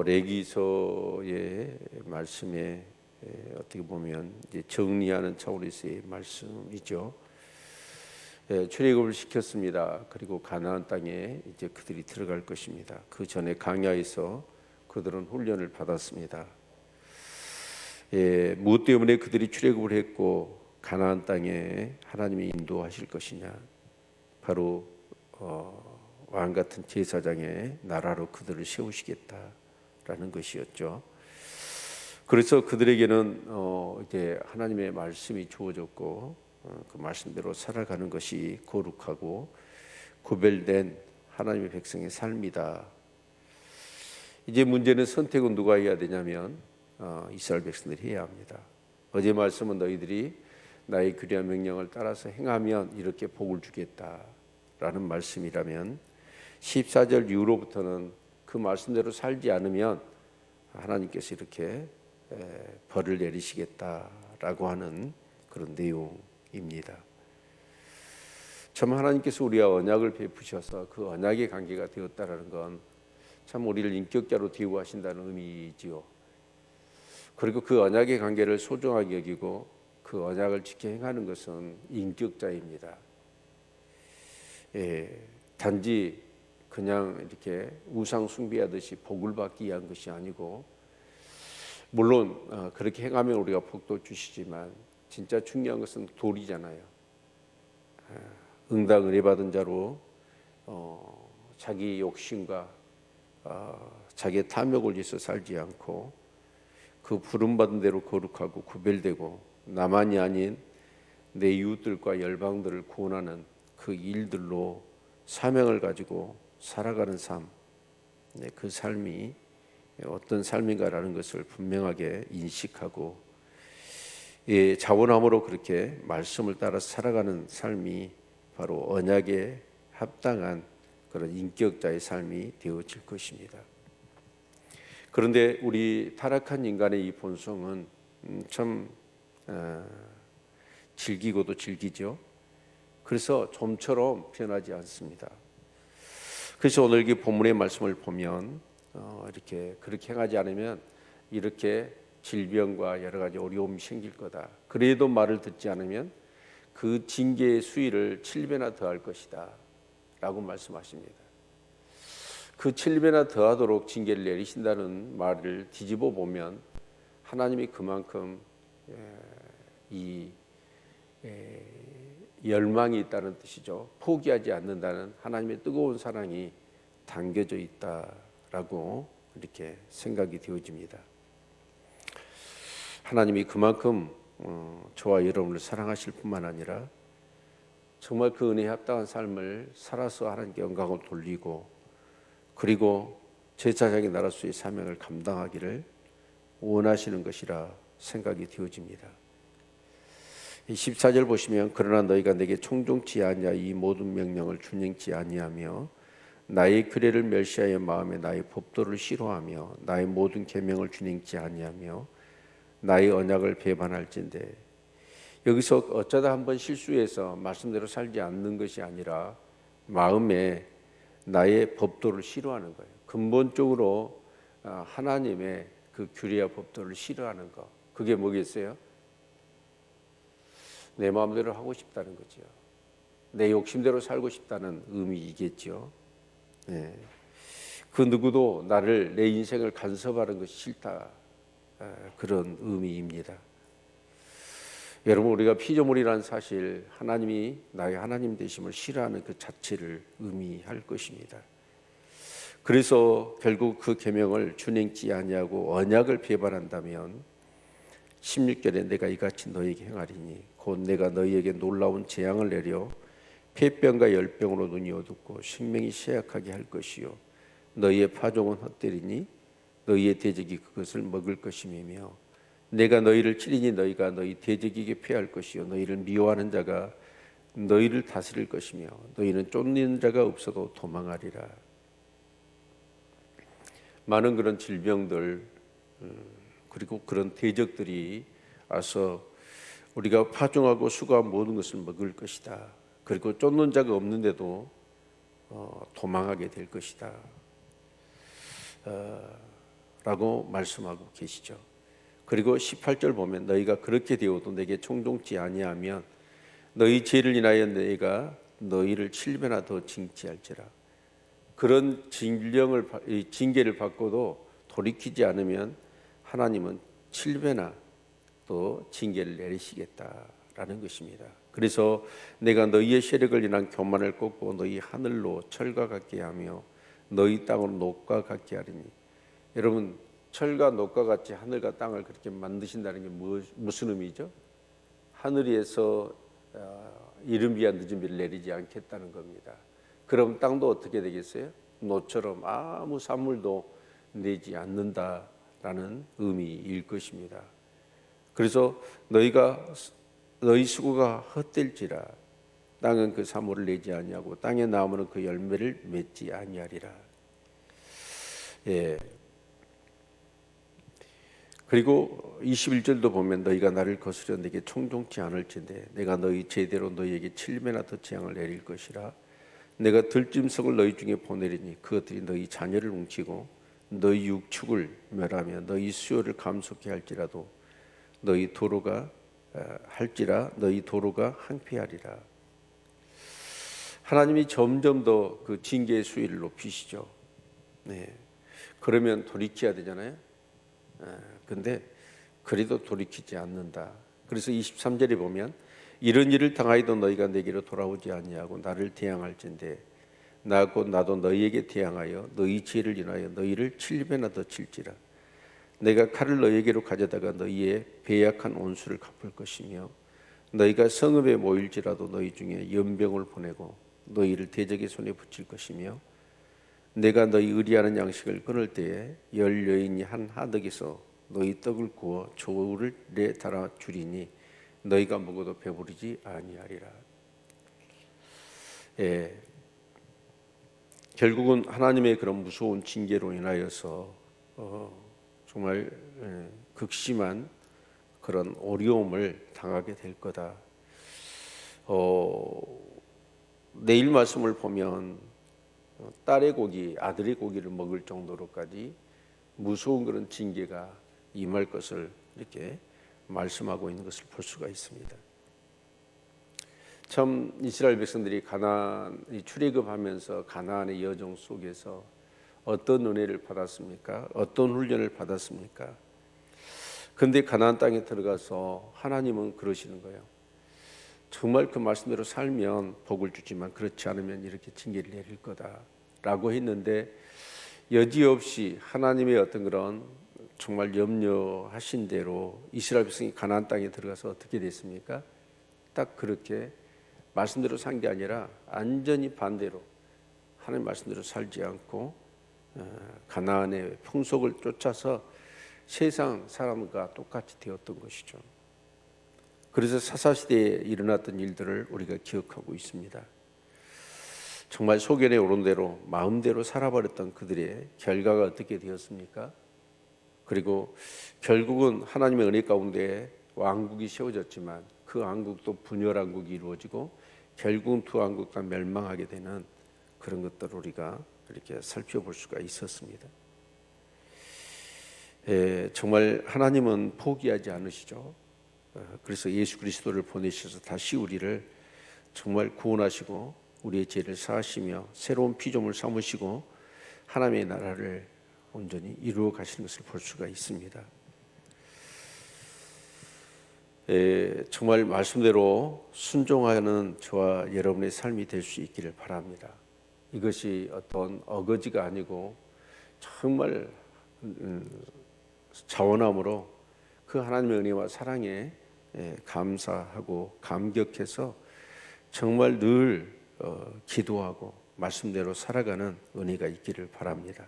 레위기서의 말씀에 어떻게 보면 이제 정리하는 차원에서의 말씀이죠. 출애굽을 시켰습니다. 그리고 가나안 땅에 이제 그들이 들어갈 것입니다. 그 전에 광야에서 그들은 훈련을 받았습니다. 무엇 때문에 그들이 출애굽을 했고 가나안 땅에 하나님이 인도하실 것이냐? 바로 왕 같은 제사장의 나라로 그들을 세우시겠다라는 것이었죠. 그래서 그들에게는 이제 하나님의 말씀이 주어졌고 그 말씀대로 살아가는 것이 거룩하고 구별된 하나님의 백성의 삶이다. 이제 문제는 선택은 누가 해야 되냐면 이스라엘 백성들이 해야 합니다. 어제 말씀은 너희들이 나의 규례와 명령을 따라서 행하면 이렇게 복을 주겠다라는 말씀이라면 14절 이후로부터는 그 말씀대로 살지 않으면 하나님께서 이렇게 벌을 내리시겠다라고 하는 그런 내용입니다. 참 하나님께서 우리와 언약을 베푸셔서 그 언약의 관계가 되었다라는 건 참 우리를 인격자로 대우하신다는 의미지요. 그리고 그 언약의 관계를 소중하게 여기고 그 언약을 지켜 행하는 것은 인격자입니다. 단지 그냥 이렇게 우상 숭배하듯이 복을 받기 위한 것이 아니고, 물론 그렇게 행하면 우리가 복도 주시지만 진짜 중요한 것은 도리잖아요. 응당 은혜 받은 자로 자기 욕심과 자기의 탐욕을 위해서 살지 않고 그 부름받은 대로 거룩하고 구별되고 나만이 아닌 내 이웃들과 열방들을 구원하는 그 일들로 사명을 가지고 살아가는 삶, 그 삶이 어떤 삶인가라는 것을 분명하게 인식하고 자원함으로 그렇게 말씀을 따라 살아가는 삶이 바로 언약에 합당한 그런 인격자의 삶이 되어질 것입니다. 그런데 우리 타락한 인간의 이 본성은 참 질기고도 질기죠. 그래서 좀처럼 변하지 않습니다. 그래서 오늘 이 본문의 말씀을 보면 이렇게 그렇게 행하지 않으면 이렇게 질병과 여러 가지 어려움이 생길 거다. 그래도 말을 듣지 않으면 그 징계의 수위를 7배나 더할 것이다 라고 말씀하십니다. 그 7배나 더하도록 징계를 내리신다는 말을 뒤집어 보면 하나님이 그만큼 이 열망이 있다는 뜻이죠. 포기하지 않는다는 하나님의 뜨거운 사랑이 담겨져 있다라고 이렇게 생각이 되어집니다. 하나님이 그만큼 저와 여러분을 사랑하실 뿐만 아니라 정말 그 은혜에 합당한 삶을 살아서 하나님께 영광을 돌리고 그리고 제사장의 나라수의 사명을 감당하기를 원하시는 것이라 생각이 되어집니다. 14절 보시면 그러나 너희가 내게 청종치 아니하 이 모든 명령을 준행치 아니하며 나의 규례를 멸시하여 마음에 나의 법도를 싫어하며 나의 모든 계명을 준행치 아니하며 나의 언약을 배반할진대. 여기서 어쩌다 한번 실수해서 말씀대로 살지 않는 것이 아니라 마음에 나의 법도를 싫어하는 거예요. 근본적으로 하나님의 그 규례와 법도를 싫어하는 것, 그게 뭐겠어요? 내 마음대로 하고 싶다는 거죠. 내 욕심대로 살고 싶다는 의미이겠죠. 그 누구도 나를 내 인생을 간섭하는 것이 싫다, 그런 의미입니다. 여러분, 우리가 피조물이라는 사실, 하나님이 나의 하나님 되심을 싫어하는 그 자체를 의미할 것입니다. 그래서 결국 그 계명을 준행치 아니하고 언약을 배반한다면 16절에 내가 이같이 너희에게 행하리니 곧 내가 너희에게 놀라운 재앙을 내려 폐병과 열병으로 눈이 어둡고 생명이 쇠약하게 할 것이요 너희의 파종은 헛되리니 너희의 대적이 그것을 먹을 것이며 내가 너희를 치리니 너희가 너희 대적에게 패할 것이요 너희를 미워하는 자가 너희를 다스릴 것이며 너희는 쫓는 자가 없어도 도망하리라. 많은 그런 질병들 그리고 그런 대적들이 와서 우리가 파종하고 수고한 모든 것을 먹을 것이다. 그리고 쫓는 자가 없는데도 도망하게 될 것이다 라고 말씀하고 계시죠. 그리고 18절 보면 너희가 그렇게 되어도 내게 청종치 아니하면 너희 죄를 인하여 내가 너희를 7배나 더 징계할지라. 그런 징계를 받고도 돌이키지 않으면 하나님은 7배나 또 징계를 내리시겠다라는 것입니다. 그래서 내가 너희의 세력을 인한 교만을 꺾고 너희 하늘로 철과 같게 하며 너희 땅으로 녹과 같게 하리니. 여러분, 철과 녹과 같이 하늘과 땅을 그렇게 만드신다는 게 무슨 의미죠? 하늘 위에서 이른 비와 늦은 비를 내리지 않겠다는 겁니다. 그럼 땅도 어떻게 되겠어요? 노처럼 아무 산물도 내지 않는다라는 의미일 것입니다. 그래서 너희 수고가 헛될지라 땅은 그 사물을 내지 아니하고 땅의 나무는 그 열매를 맺지 아니하리라. 예. 그리고 21절도 보면 너희가 나를 거스려 내게 청종치 않을진대 내가 너희 제대로 너희에게 7배나 더 재앙을 내릴 것이라. 내가 들짐승을 너희 중에 보내리니 그것들이 너희 자녀를 뭉치고 너희 육축을 멸하며 너희 수요를 감속해 할지라도 너희 도로가 항폐하리라. 하나님이 점점 더 그 징계의 수위를 높이시죠. 네. 그러면 돌이켜야 되잖아요. 근데 그래도 돌이키지 않는다. 그래서 23절에 보면 이런 일을 당하여도 너희가 내게로 돌아오지 아니하고 나를 대항할진대 나도 너희에게 대항하여 너희 죄를 인하여 너희를 7배나 더 칠지라. 내가 칼을 너희에게로 가져다가 너희의 배약한 온수를 갚을 것이며 너희가 성읍에 모일지라도 너희 중에 연병을 보내고 너희를 대적의 손에 붙일 것이며 내가 너희 의리하는 양식을 끊을 때에 열 여인이 한 하덕에서 너희 떡을 구워 조울에 달아 주리니 너희가 먹어도 배부르지 아니하리라. 예, 결국은 하나님의 그런 무서운 징계로 인하여서 정말 극심한 그런 어려움을 당하게 될 거다. 내일 말씀을 보면 딸의 고기, 아들의 고기를 먹을 정도로까지 무서운 그런 징계가 임할 것을 이렇게 말씀하고 있는 것을 볼 수가 있습니다. 참 이스라엘 백성들이 가나안이 출애굽하면서 가나안의 여정 속에서 어떤 은혜를 받았습니까? 어떤 훈련을 받았습니까? 그런데 가나안 땅에 들어가서 하나님은 그러시는 거예요. 정말 그 말씀대로 살면 복을 주지만 그렇지 않으면 이렇게 징계를 내릴 거다라고 했는데 여지없이 하나님의 어떤 그런 정말 염려하신 대로 이스라엘 백성이 가나안 땅에 들어가서 어떻게 됐습니까? 딱 그렇게 말씀대로 산 게 아니라 완전히 반대로 하나님 말씀대로 살지 않고 가나안의 풍속을 쫓아서 세상 사람과 똑같이 되었던 것이죠. 그래서 사사시대에 일어났던 일들을 우리가 기억하고 있습니다. 정말 소견에 오른 대로 마음대로 살아버렸던 그들의 결과가 어떻게 되었습니까? 그리고 결국은 하나님의 은혜 가운데 왕국이 세워졌지만 그 왕국도 분열왕국이 이루어지고 결국은 두 왕국 다 멸망하게 되는 그런 것들을 우리가 이렇게 살펴볼 수가 있었습니다. 정말 하나님은 포기하지 않으시죠. 그래서 예수 그리스도를 보내셔서 다시 우리를 정말 구원하시고 우리의 죄를 사하시며 새로운 피조물 삼으시고 하나님의 나라를 온전히 이루어 가시는 것을 볼 수가 있습니다. 정말 말씀대로 순종하는 저와 여러분의 삶이 될 수 있기를 바랍니다. 이것이 어떤 어거지가 아니고 정말 자원함으로 그 하나님의 은혜와 사랑에 감사하고 감격해서 정말 늘 기도하고 말씀대로 살아가는 은혜가 있기를 바랍니다.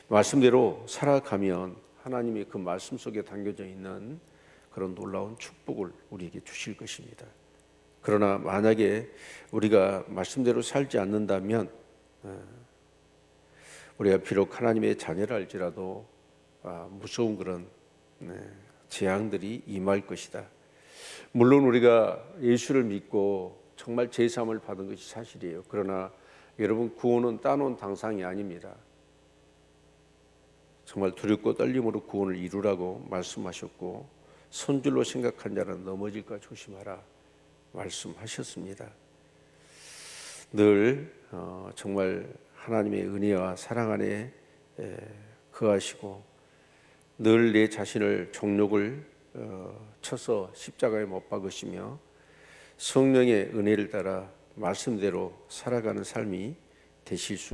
말씀대로 살아가면 하나님이 그 말씀 속에 담겨져 있는 그런 놀라운 축복을 우리에게 주실 것입니다. 그러나 만약에 우리가 말씀대로 살지 않는다면 우리가 비록 하나님의 자녀라 할지라도 무서운 그런 재앙들이 임할 것이다. 물론 우리가 예수를 믿고 정말 제사함을 받은 것이 사실이에요. 그러나 여러분, 구원은 따놓은 당상이 아닙니다. 정말 두렵고 떨림으로 구원을 이루라고 말씀하셨고, 손줄로 생각한 자는 넘어질까 조심하라 말씀하셨습니다. 늘 정말 하나님의 은혜와 사랑 안에 거하시고, 늘 내 자신을 종록을 쳐서 십자가에 못 박으시며 성령의 은혜를 따라 말씀대로 살아가는 삶이 되실 수